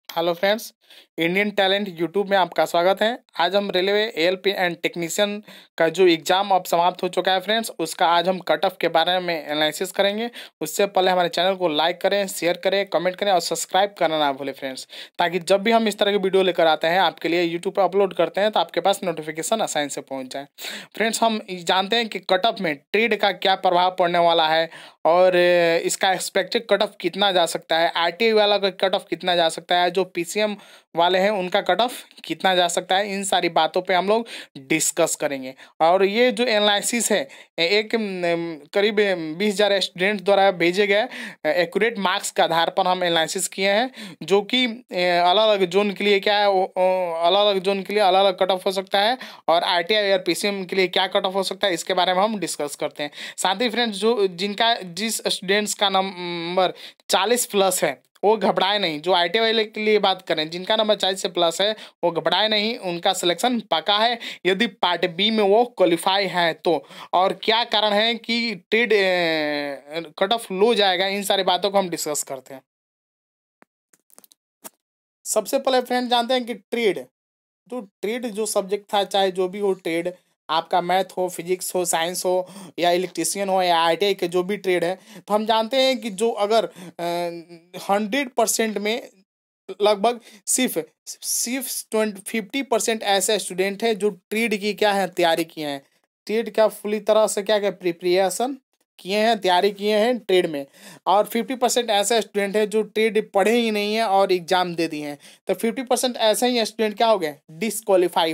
Hello friends, Indian talent YouTube में आपका स्वागत है। आज हम रेलवे एएलपी एंड टेक्नीशियन का जो एग्ज़ाम अब समाप्त हो चुका है फ्रेंड्स, उसका आज हम कट ऑफ के बारे में एनालिसिस करेंगे। उससे पहले हमारे चैनल को लाइक करें, शेयर करें, कमेंट करें और सब्सक्राइब करना ना भूलें फ्रेंड्स, ताकि जब भी हम इस तरह की वीडियो लेकर आते हैं आपके लिए यूट्यूब पर अपलोड करते हैं तो आपके पास नोटिफिकेशन आसानी से पहुँच जाए। फ्रेंड्स, हम जानते हैं कि कट ऑफ में ट्रेड का क्या प्रभाव पड़ने वाला है और इसका एक्सपेक्टेड कट ऑफ कितना जा सकता है, आरटीआई वाला का कट ऑफ कितना जा सकता है, जो पीसीएम वाले हैं उनका कट ऑफ कितना जा सकता है। इन सारी बातों पे हम लोग डिस्कस करेंगे। और ये जो एनालिसिस है एक करीब 20,000 स्टूडेंट द्वारा भेजे गए एक्यूरेट मार्क्स के आधार पर हम एनालिसिस किए हैं, जो कि अलग अलग जोन के लिए क्या है, अलग अलग जोन के लिए अलग अलग कट ऑफ हो सकता है और आरटीआई और पीसीएम के लिए क्या कट ऑफ हो सकता है, इसके बारे में हम डिस्कस करते हैं। साथ ही फ्रेंड्स, जिस स्टूडेंट्स का नंबर 40 प्लस है वो घबराए नहीं। जो आईटी वाले के लिए बात करें, जिनका नंबर 40 से प्लस है वो घबराए नहीं, उनका सिलेक्शन पक्का है यदि पार्ट बी में वो क्वालिफाई है तो। और क्या कारण है कि ट्रेड कट ऑफ लो जाएगा, इन सारी बातों को हम डिस्कस करते हैं। सबसे पहले फ्रेंड जानते हैं कि ट्रेड जो सब्जेक्ट था, चाहे जो भी हो ट्रेड, आपका मैथ हो, फिजिक्स हो, साइंस हो या इलेक्ट्रिशियन हो या आईटीआई के जो भी ट्रेड है, तो हम जानते हैं कि जो अगर 100% में लगभग सिर्फ सिर्फ 50% ऐसे स्टूडेंट हैं जो ट्रेड की क्या है तैयारी किए हैं, ट्रेड का फुली तरह से क्या क्या प्रिपरेशन किए हैं, तैयारी किए हैं ट्रेड में। और 50% ऐसे स्टूडेंट हैं जो ट्रेड पढ़े ही नहीं हैं और एग्जाम दे दिए हैं। तो 50% ऐसे ही स्टूडेंट क्या हो गए, डिसक्वालीफाई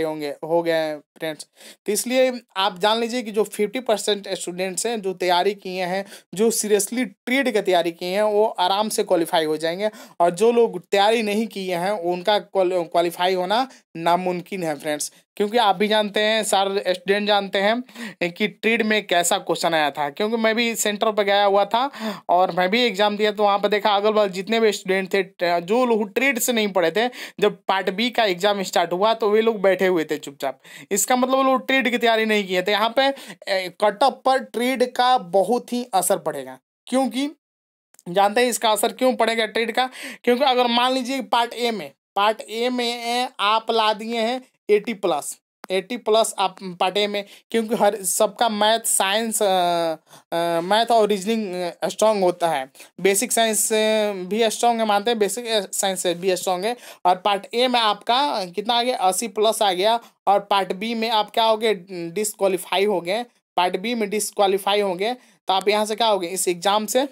होंगे हो गए हैं फ्रेंड्स। तो इसलिए आप जान लीजिए कि जो 50% स्टूडेंट्स हैं जो तैयारी किए हैं, जो सीरियसली ट्रेड की तैयारी किए हैं, वो आराम से क्वालिफाई हो जाएंगे। और जो लोग तैयारी नहीं किए हैं उनका क्वालिफाई होना नामुमकिन है फ्रेंड्स। क्योंकि आप भी जानते हैं, सारे स्टूडेंट जानते हैं कि ट्रेड में कैसा क्वेश्चन आया था, क्योंकि मैं भी सेंटर पर गया हुआ था और मैं भी एग्जाम दिया, तो वहाँ पर देखा अगल बगल जितने भी स्टूडेंट थे जो लोग ट्रेड से नहीं पढ़े थे, जब पार्ट बी का एग्जाम स्टार्ट हुआ तो वे लोग बैठे हुए थे चुपचाप। इसका मतलब लोग ट्रेड की तैयारी नहीं किए थे। यहाँ पे कट ऑफ पर ट्रेड का बहुत ही असर पड़ेगा। क्योंकि जानते हैं इसका असर क्यों पड़ेगा ट्रेड का, क्योंकि अगर मान लीजिए पार्ट ए में आप ला दिए हैं 80 प्लस आप पार्ट ए में, क्योंकि हर सबका मैथ और रीजनिंग स्ट्रांग होता है, बेसिक साइंस भी स्ट्रांग है, मानते हैं बेसिक साइंस भी स्ट्रांग है। और पार्ट ए में आपका कितना आ गया, 80 प्लस आ गया। और पार्ट बी में आप क्या हो गए, डिसक्वालीफाई हो गए। पार्ट बी में डिसक्वालीफाई हो गए तो आप यहाँ से क्या हो गए, इस एग्जाम से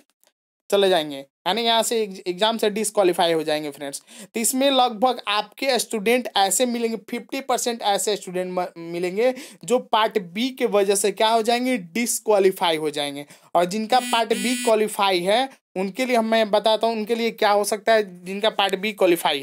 चले जाएंगे, यानी यहाँ से एग्जाम से डिसक्वालीफाई हो जाएंगे फ्रेंड्स। तो इसमें लगभग आपके स्टूडेंट ऐसे मिलेंगे, 50% ऐसे स्टूडेंट मिलेंगे जो पार्ट बी के वजह से क्या हो जाएंगे, डिसक्वालीफाई हो जाएंगे। और जिनका पार्ट बी क्वालिफाई है उनके लिए मैं बताता हूँ उनके लिए क्या हो सकता है। जिनका पार्ट बी क्वालिफाई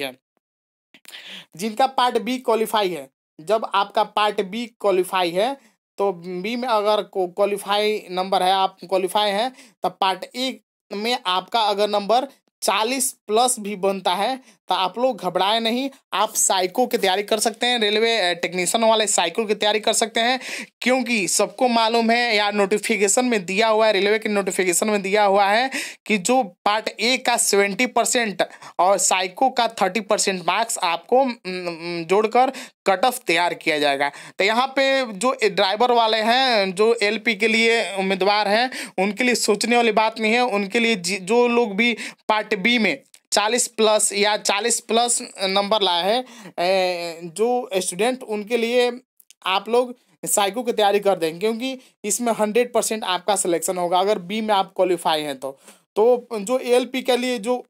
है, जब आपका पार्ट बी क्वालिफाई है तो बी में अगर क्वालिफाई नंबर है, आप क्वालिफाई हैं, तब पार्ट ए में आपका अगर नंबर 40 प्लस भी बनता है तो आप लोग घबराए नहीं, आप साइको की तैयारी कर सकते हैं, रेलवे टेक्नीशियन वाले साइको की तैयारी कर सकते हैं। क्योंकि सबको मालूम है यार, नोटिफिकेशन में दिया हुआ है, रेलवे के नोटिफिकेशन में दिया हुआ है कि जो पार्ट ए का 70% और साइको का 30% मार्क्स आपको जोड़कर कट ऑफ तैयार किया जाएगा। तो यहाँ पे जो ड्राइवर वाले हैं, जो एलपी के लिए उम्मीदवार हैं, उनके लिए सोचने वाली बात नहीं है। उनके लिए जो लोग भी पार्ट बी में 40 प्लस या 40 प्लस नंबर लाए हैं जो स्टूडेंट, उनके लिए आप लोग साइको की तैयारी कर दें, क्योंकि इसमें 100% आपका सिलेक्शन होगा अगर बी में आप क्वालिफाई हैं तो जो एलपी के लिए, जो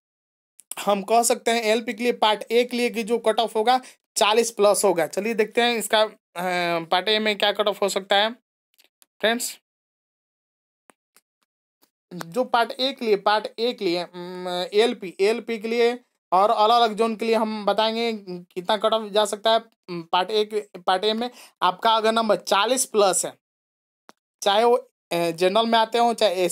हम कह सकते हैं एलपी के लिए पार्ट ए के लिए कि जो कट ऑफ होगा 40 प्लस होगा। चलिए देखते हैं इसका पार्ट ए में क्या कट ऑफ हो सकता है फ्रेंड्स। जो पार्ट ए के लिए एलपी के लिए और अलग अलग जोन के लिए हम बताएंगे कितना कट ऑफ जा सकता है। पार्ट ए में आपका अगर नंबर 40 प्लस है, चाहे वो जनरल में आते हो, चाहे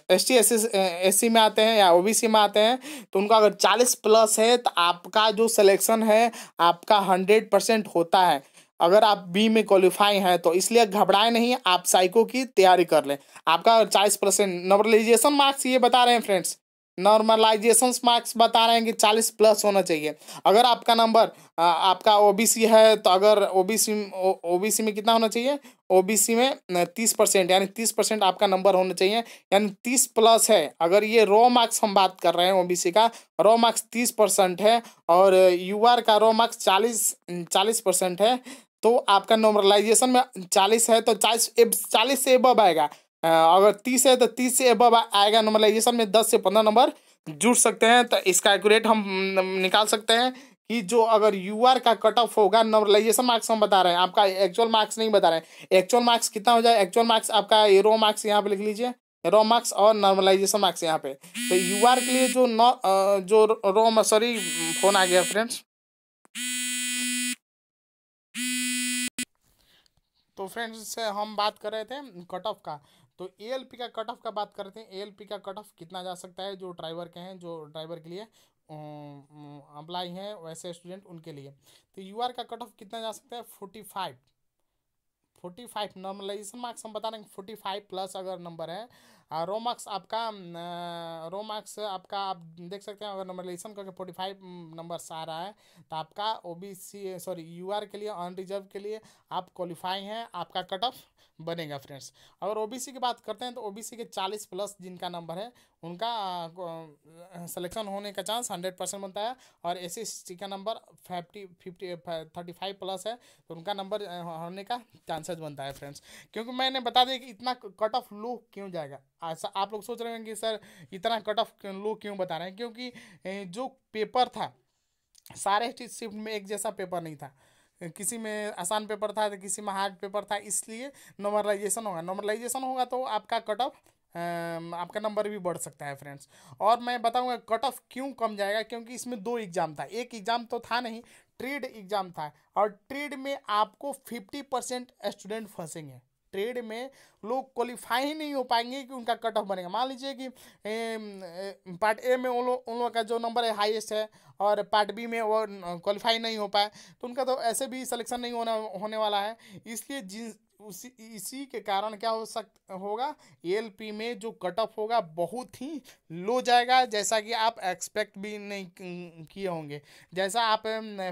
एससी में आते हैं या ओबीसी में आते हैं, तो उनका अगर 40 प्लस है तो आपका जो सिलेक्शन है आपका 100% होता है अगर आप बी में क्वालिफाई हैं तो। इसलिए घबराए नहीं, आप साइको की तैयारी कर लें। आपका 40% नॉर्मलाइजेशन मार्क्स ये बता रहे हैं फ्रेंड्स, नॉर्मलाइजेशन मार्क्स बता रहे हैं कि 40 प्लस होना चाहिए। अगर आपका नंबर आपका ओबीसी है तो अगर ओबीसी में कितना होना चाहिए, ओबीसी में 30%, यानी 30% आपका नंबर होना चाहिए, यानी 30 प्लस है। अगर ये रॉ मार्क्स हम बात कर रहे हैं, ओबीसी का रॉ मार्क्स 30% है और यूआर का रॉ मार्क्स 40% है, तो आपका नॉर्मलाइजेशन में 40 है तो 40 से एबव आएगा। अगर 30 है तो 30 से एबव आएगा। नॉर्मलाइजेशन में 10 से 15 नंबर जुड़ सकते हैं, तो इसका एक्यूरेट हम निकाल सकते हैं कि जो अगर यूआर का कट ऑफ होगा, नॉर्मलाइजेशन मार्क्स हम बता रहे हैं, आपका एक्चुअल मार्क्स नहीं बता रहे हैं। एक्चुअल मार्क्स कितना हो जाए, एक्चुअल मार्क्स आपका रो मार्क्स यहाँ पे लिख लीजिए, रो मार्क्स और नॉर्मलाइजेशन मार्क्स यहाँ पे। तो यूआर के लिए जो रो सॉरी फोन आ गया फ्रेंड्स। तो फ्रेंड्स से हम बात कर रहे थे कट ऑफ का, तो एएलपी का कट ऑफ का बात करते हैं। एएलपी का कट ऑफ कितना जा सकता है, जो ड्राइवर के हैं, जो ड्राइवर के लिए अप्लाई हैं वैसे स्टूडेंट उनके लिए। तो यूआर का कट ऑफ कितना जा सकता है, 45 नॉर्मलाइजेशन मार्क्स हम बता रहे हैं 45 प्लस अगर नंबर है। रो मार्क्स आपका आप देख सकते हैं, अगर नॉर्मलाइजेशन करके 45 नंबर आ रहा है तो आपका ओबीसी सॉरी यूआर के लिए अनरिजर्व के लिए आप क्वालिफाई हैं, आपका कट ऑफ बनेगा फ्रेंड्स। अगर ओबीसी की बात करते हैं तो ओबीसी के 40 प्लस जिनका नंबर है उनका सिलेक्शन होने का चांस 100% बनता है। और एससी का नंबर 35 प्लस है तो उनका नंबर होने का चांसेस बनता है फ्रेंड्स। क्योंकि मैंने बता दिया कि इतना कट ऑफ लो क्यों जाएगा। ऐसा आप लोग सोच रहे हैं कि सर इतना कट ऑफ लो क्यों बता रहे हैं, क्योंकि जो पेपर था सारे शिफ्ट में एक जैसा पेपर नहीं था, किसी में आसान पेपर था तो किसी में हार्ड पेपर था, इसलिए नॉर्मलाइजेशन होगा तो आपका कट ऑफ आपका नंबर भी बढ़ सकता है फ्रेंड्स। और मैं बताऊंगा कट ऑफ क्यों कम जाएगा, क्योंकि इसमें 2 एग्जाम था, एक एग्जाम तो था नहीं, ट्रेड एग्जाम था। और ट्रेड में आपको 50% स्टूडेंट फंसेंगे। ट्रेड में लोग क्वालिफाई ही नहीं हो पाएंगे कि उनका कट ऑफ बनेगा। मान लीजिए कि पार्ट ए में उन लोगों का जो नंबर है हाईएस्ट है और पार्ट बी में वो क्वालिफाई नहीं हो पाए, तो उनका तो ऐसे भी सिलेक्शन नहीं होने वाला है। इसलिए इसी के कारण क्या होगा, एएलपी में जो कट ऑफ होगा बहुत ही लो जाएगा, जैसा कि आप एक्सपेक्ट भी नहीं किए होंगे। जैसा आप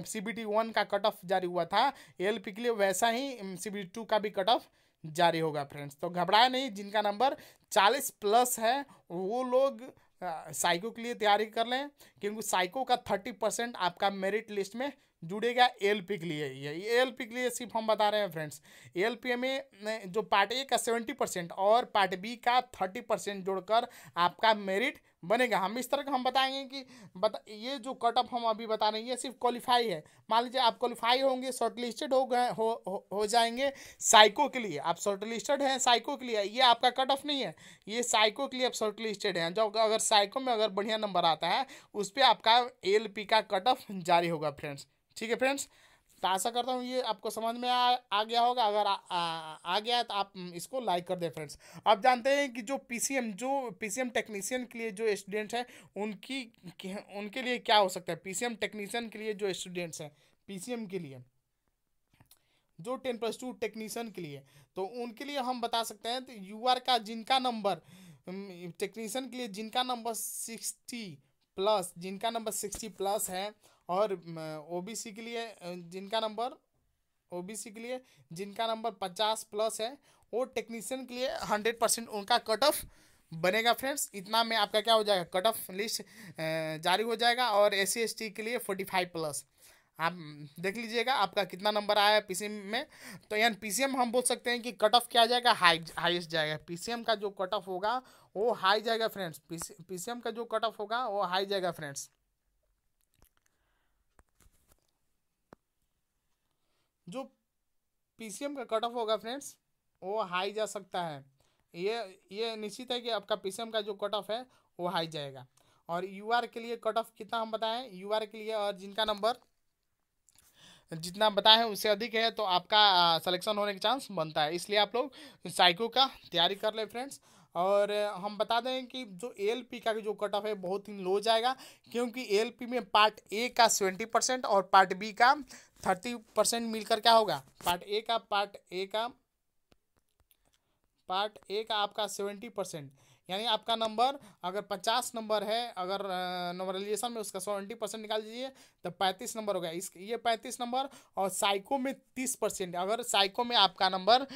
सीबीटी 1 का कट ऑफ जारी हुआ था एएलपी के लिए, वैसा ही सीबीटी 2 का भी कट ऑफ जारी होगा फ्रेंड्स। तो घबराए नहीं, जिनका नंबर 40 प्लस है वो लोग साइको के लिए तैयारी कर लें, क्योंकि साइको का 30% आपका मेरिट लिस्ट में जुड़ेगा एएलपी के लिए। ये एएलपी के लिए सिर्फ हम बता रहे हैं फ्रेंड्स। एएलपी में जो पार्ट ए का 70% और पार्ट बी का 30% जोड़कर आपका मेरिट बनेगा। हम इस तरह का हम बताएंगे कि ये जो कट ऑफ हम अभी बता रहे हैं ये सिर्फ क्वालिफाई है। मान लीजिए आप क्वालिफाई होंगे, शॉर्ट लिस्टेड हो गए हो जाएंगे साइको के लिए, आप शॉर्ट लिस्टेड हैं साइको के लिए, ये आपका कट ऑफ नहीं है, ये साइको के लिए आप शॉर्ट लिस्टेड हैं। जो अगर साइको में अगर बढ़िया नंबर आता है उस पर आपका एएलपी का कट ऑफ जारी होगा फ्रेंड्स। ठीक है फ्रेंड्स, तो आशा करता हूँ ये आपको समझ में आ गया होगा। अगर आ गया है तो आप इसको लाइक कर दें फ्रेंड्स। आप जानते हैं कि जो पीसीएम टेक्नीशियन के लिए जो स्टूडेंट्स हैं उनके लिए क्या हो सकता है। पीसीएम टेक्नीशियन के लिए जो स्टूडेंट्स हैं, पीसीएम के लिए जो 10+2 टेक्नीशियन के लिए, तो उनके लिए हम बता सकते हैं तो यूआर का जिनका नंबर टेक्नीशियन के लिए जिनका नंबर 60 प्लस है, और ओबीसी के लिए जिनका नंबर 50 प्लस है, वो टेक्नीशियन के लिए 100% उनका कट ऑफ बनेगा फ्रेंड्स। इतना में आपका क्या हो जाएगा, कट ऑफ लिस्ट जारी हो जाएगा। और SC/ST के लिए 45 प्लस आप देख लीजिएगा आपका कितना नंबर आया है पीसीएम में। तो यानी पीसीएम हम बोल सकते हैं कि कट ऑफ क्या जाएगा, हाईएस्ट जाएगा। पीसीएम का जो कट ऑफ होगा वो हाई जाएगा फ्रेंड्स। पीसीएम का जो कट ऑफ होगा वो हाई जाएगा फ्रेंड्स। जो पीसीएम का कट ऑफ होगा फ्रेंड्स वो हाई जा सकता है। ये निश्चित है कि आपका पीसीएम का जो कट ऑफ है वो हाई जाएगा। और यूआर के लिए कट ऑफ कितना हम बताएं, यूआर के लिए और जिनका नंबर जितना बताए उससे अधिक है तो आपका सिलेक्शन होने का चांस बनता है। इसलिए आप लोग साइको का तैयारी कर ले फ्रेंड्स। और हम बता दें कि जो एएलपी का जो कट ऑफ है बहुत ही लो जाएगा, क्योंकि एएलपी में पार्ट ए का 70% और पार्ट बी का 30% मिलकर क्या होगा, पार्ट ए का आपका 70%, यानी आपका नंबर अगर 50 नंबर है, अगर नॉर्मलाइजेशन में उसका 70% निकाल दीजिए तो 35 नंबर हो गया। इस ये 35 नंबर, और साइको में 30%। अगर साइको में आपका नंबर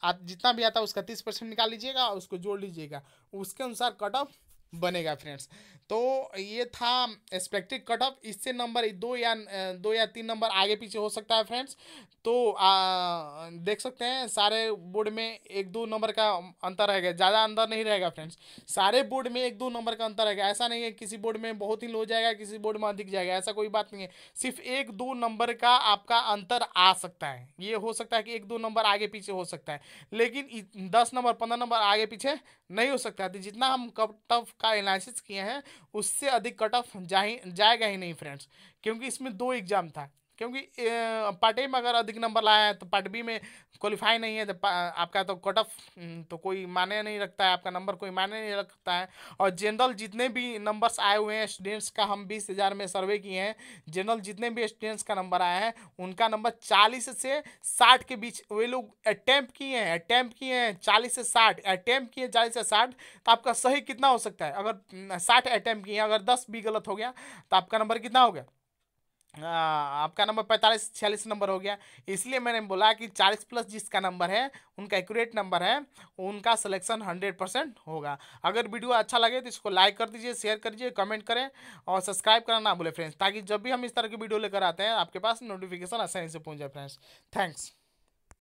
आप जितना भी आता है उसका 30% निकाल लीजिएगा और उसको जोड़ लीजिएगा, उसके अनुसार कट ऑफ बनेगा फ्रेंड्स। तो ये था एक्सपेक्टेड कट ऑफ। इससे नंबर 2 या 3 नंबर आगे पीछे हो सकता है फ्रेंड्स। तो देख सकते हैं सारे बोर्ड में 1-2 नंबर का अंतर रहेगा, ज़्यादा अंतर नहीं रहेगा फ्रेंड्स। सारे बोर्ड में 1-2 नंबर का अंतर रहेगा। ऐसा नहीं है किसी बोर्ड में बहुत ही लो जाएगा, किसी बोर्ड में अधिक जाएगा, ऐसा कोई बात नहीं है। सिर्फ 1-2 नंबर का आपका अंतर आ सकता है। ये हो सकता है कि 1-2 नंबर आगे पीछे हो सकता है, लेकिन 10 नंबर 15 नंबर आगे पीछे नहीं हो सकता। तो जितना हम कट ऑफ का एनालिसिस किए हैं उससे अधिक कट ऑफ जाएगा ही नहीं फ्रेंड्स, क्योंकि इसमें 2 एग्जाम था। क्योंकि पार्ट ए में अगर अधिक नंबर लाया है तो पार्ट बी में क्वालिफाई नहीं है, तो आपका तो कट ऑफ तो कोई मायने नहीं रखता है, आपका नंबर कोई मायने नहीं रखता है। और जनरल जितने भी नंबर्स आए हुए हैं स्टूडेंट्स का, हम 20,000 में सर्वे किए हैं, जनरल जितने भी स्टूडेंट्स का नंबर आया है उनका नंबर 40 से 60 के बीच वे लोग अटैम्प्ट किए हैं 40 से 60 अटैम्प्ट किए 40 से 60। तो आपका सही कितना हो सकता है? अगर 60 अटैम्प्ट किए, अगर 10 भी गलत हो गया तो आपका नंबर कितना हो गया? आपका नंबर 45-46 नंबर हो गया। इसलिए मैंने बोला कि 40 प्लस जिसका नंबर है, उनका एक्यूरेट नंबर है, उनका सिलेक्शन 100% होगा। अगर वीडियो अच्छा लगे तो इसको लाइक कर दीजिए, शेयर कर दीजिए, कमेंट करें और सब्सक्राइब करना ना भूलें फ्रेंड्स, ताकि जब भी हम इस तरह की वीडियो लेकर आते हैं आपके पास नोटिफिकेशन आसानी से पहुंच जाए फ्रेंड्स। थैंक्स।